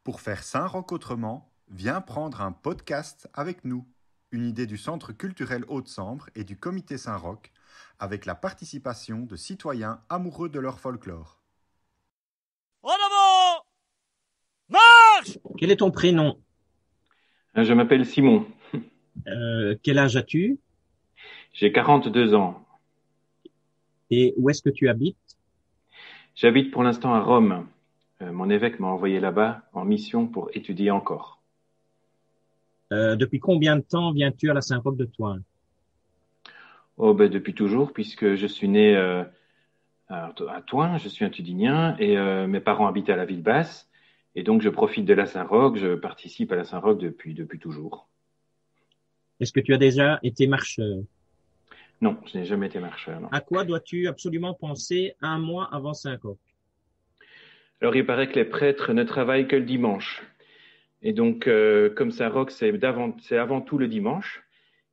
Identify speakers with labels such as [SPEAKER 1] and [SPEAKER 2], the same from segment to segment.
[SPEAKER 1] Pour faire Saint-Roch autrement, viens prendre un podcast avec nous. Une idée du Centre culturel Haute-Sambre et du Comité Saint-Roch, avec la participation de citoyens amoureux de leur folklore.
[SPEAKER 2] En avant! Marche!
[SPEAKER 3] Quel est ton prénom?
[SPEAKER 4] Je m'appelle Simon.
[SPEAKER 3] Quel âge as-tu?
[SPEAKER 4] J'ai 42 ans.
[SPEAKER 3] Et où est-ce que tu habites?
[SPEAKER 4] J'habite pour l'instant à Rome. Mon évêque m'a envoyé là-bas en mission pour étudier encore.
[SPEAKER 3] Depuis combien de temps viens-tu à la Saint-Roch de Thouin?
[SPEAKER 4] Depuis toujours, puisque je suis né à Thouin, je suis un Tudinien, et mes parents habitaient à la ville basse, et donc je profite de la Saint-Roch, je participe à la Saint-Roch depuis toujours.
[SPEAKER 3] Est-ce que tu as déjà été marcheur?
[SPEAKER 4] Non, je n'ai jamais été marcheur, non.
[SPEAKER 3] À quoi dois-tu absolument penser un mois avant Saint-Roch?
[SPEAKER 4] Alors il paraît que les prêtres ne travaillent que le dimanche. Et donc, comme Saint-Roch, c'est avant tout le dimanche,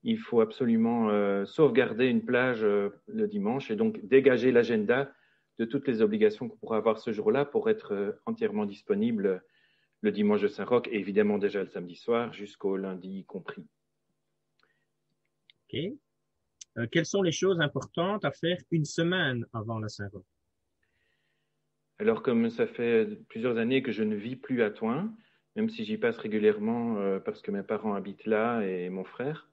[SPEAKER 4] il faut absolument sauvegarder une plage le dimanche et donc dégager l'agenda de toutes les obligations qu'on pourra avoir ce jour-là pour être entièrement disponible le dimanche de Saint-Roch et évidemment déjà le samedi soir jusqu'au lundi compris.
[SPEAKER 3] Ok. Quelles sont les choses importantes à faire une semaine avant la Saint-Roch?
[SPEAKER 4] Alors, comme ça fait plusieurs années que je ne vis plus à Thouin, même si j'y passe régulièrement parce que mes parents habitent là et mon frère,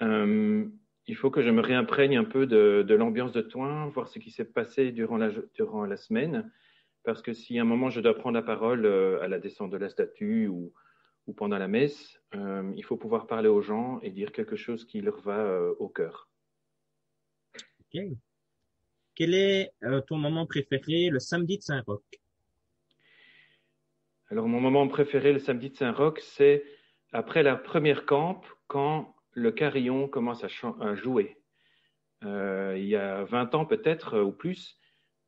[SPEAKER 4] il faut que je me réimprègne un peu de l'ambiance de Thouin, voir ce qui s'est passé durant la semaine, parce que si à un moment je dois prendre la parole à la descente de la statue ou pendant la messe, il faut pouvoir parler aux gens et dire quelque chose qui leur va au cœur.
[SPEAKER 3] Ok. Quel est ton moment préféré le samedi de Saint-Roch?
[SPEAKER 4] Alors, mon moment préféré le samedi de Saint-Roch, c'est après la première campe, quand le carillon commence à jouer. Il y a 20 ans peut-être ou plus,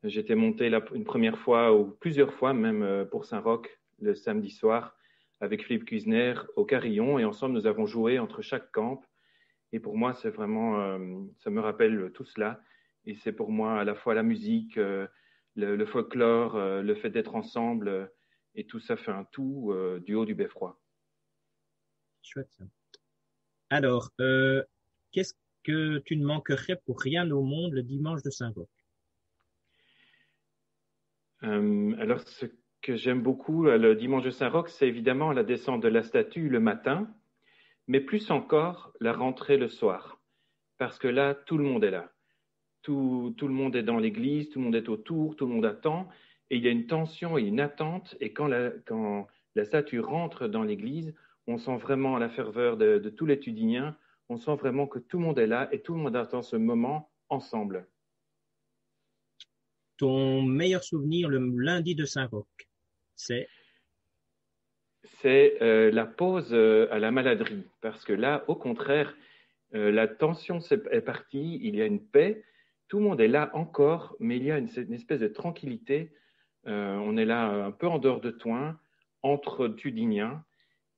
[SPEAKER 4] j'étais monté une première fois ou plusieurs fois même pour Saint-Roch le samedi soir avec Philippe Cuisner au carillon et ensemble nous avons joué entre chaque camp. Et pour moi, c'est vraiment, ça me rappelle tout cela. Et c'est pour moi à la fois la musique, le folklore, le fait d'être ensemble. Et tout ça fait un tout du haut du beffroi.
[SPEAKER 3] Chouette ça. Alors, qu'est-ce que tu ne manquerais pour rien au monde le dimanche de Saint-Roch?
[SPEAKER 4] Alors, ce que j'aime beaucoup le dimanche de Saint-Roch, c'est évidemment la descente de la statue le matin, mais plus encore la rentrée le soir. Parce que là, tout le monde est là. Tout le monde est dans l'église, tout le monde est autour, tout le monde attend. Et il y a une tension et une attente. Et quand la statue rentre dans l'église, on sent vraiment la ferveur de tous les Tudiniens. On sent vraiment que tout le monde est là et tout le monde attend ce moment ensemble.
[SPEAKER 3] Ton meilleur souvenir le lundi de Saint-Roch, c'est?
[SPEAKER 4] C'est la pause à la maladrie. Parce que là, au contraire, la tension est partie, il y a une paix. Tout le monde est là encore, mais il y a une espèce de tranquillité. On est là un peu en dehors de Thouin, entre Tudiniens.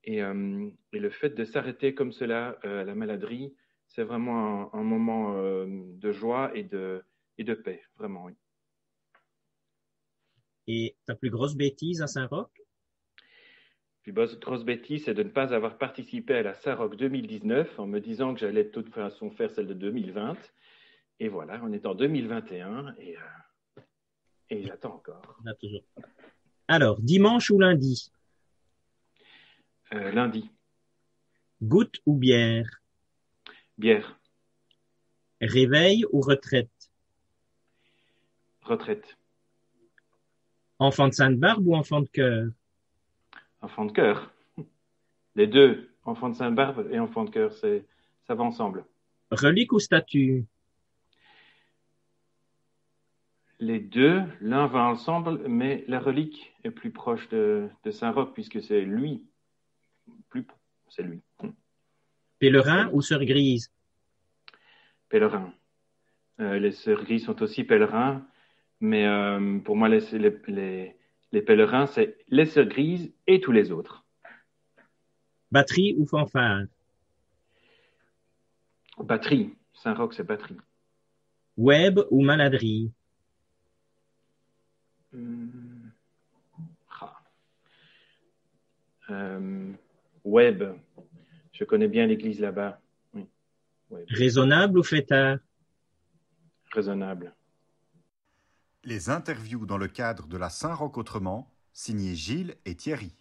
[SPEAKER 4] Et le fait de s'arrêter comme cela à la maladrie, c'est vraiment un moment de joie et de paix, vraiment, oui.
[SPEAKER 3] Et ta plus grosse bêtise à Saint-Roch?
[SPEAKER 4] Puis grosse bêtise, c'est de ne pas avoir participé à la Saint-Roch 2019 en me disant que j'allais de toute façon faire celle de 2020. Et voilà, on est en 2021 et j'attends encore.
[SPEAKER 3] Là, toujours. Alors, dimanche ou lundi?
[SPEAKER 4] Lundi.
[SPEAKER 3] Goutte ou bière?
[SPEAKER 4] Bière.
[SPEAKER 3] Réveil ou retraite?
[SPEAKER 4] Retraite.
[SPEAKER 3] Enfant de Sainte-Barbe ou enfant de chœur?
[SPEAKER 4] Enfant de chœur. Les deux, enfant de Sainte-Barbe et enfant de chœur, ça va ensemble.
[SPEAKER 3] Relique ou statue?
[SPEAKER 4] Les deux, l'un va ensemble, mais la relique est plus proche de Saint-Roch puisque c'est lui. C'est lui.
[SPEAKER 3] Pèlerin ou sœur grise?
[SPEAKER 4] Pèlerin. Les sœurs grises sont aussi pèlerins, mais pour moi, les pèlerins, c'est les sœurs grises et tous les autres.
[SPEAKER 3] Batterie ou fanfare?
[SPEAKER 4] Batterie. Saint-Roch, c'est batterie.
[SPEAKER 3] Web ou maladrie?
[SPEAKER 4] Webb. Je connais bien l'église là-bas. Oui. Webb.
[SPEAKER 3] Raisonnable ou fêtard?
[SPEAKER 4] Raisonnable.
[SPEAKER 1] Les interviews dans le cadre de la Saint-Roch autrement, signé Gilles et Thierry.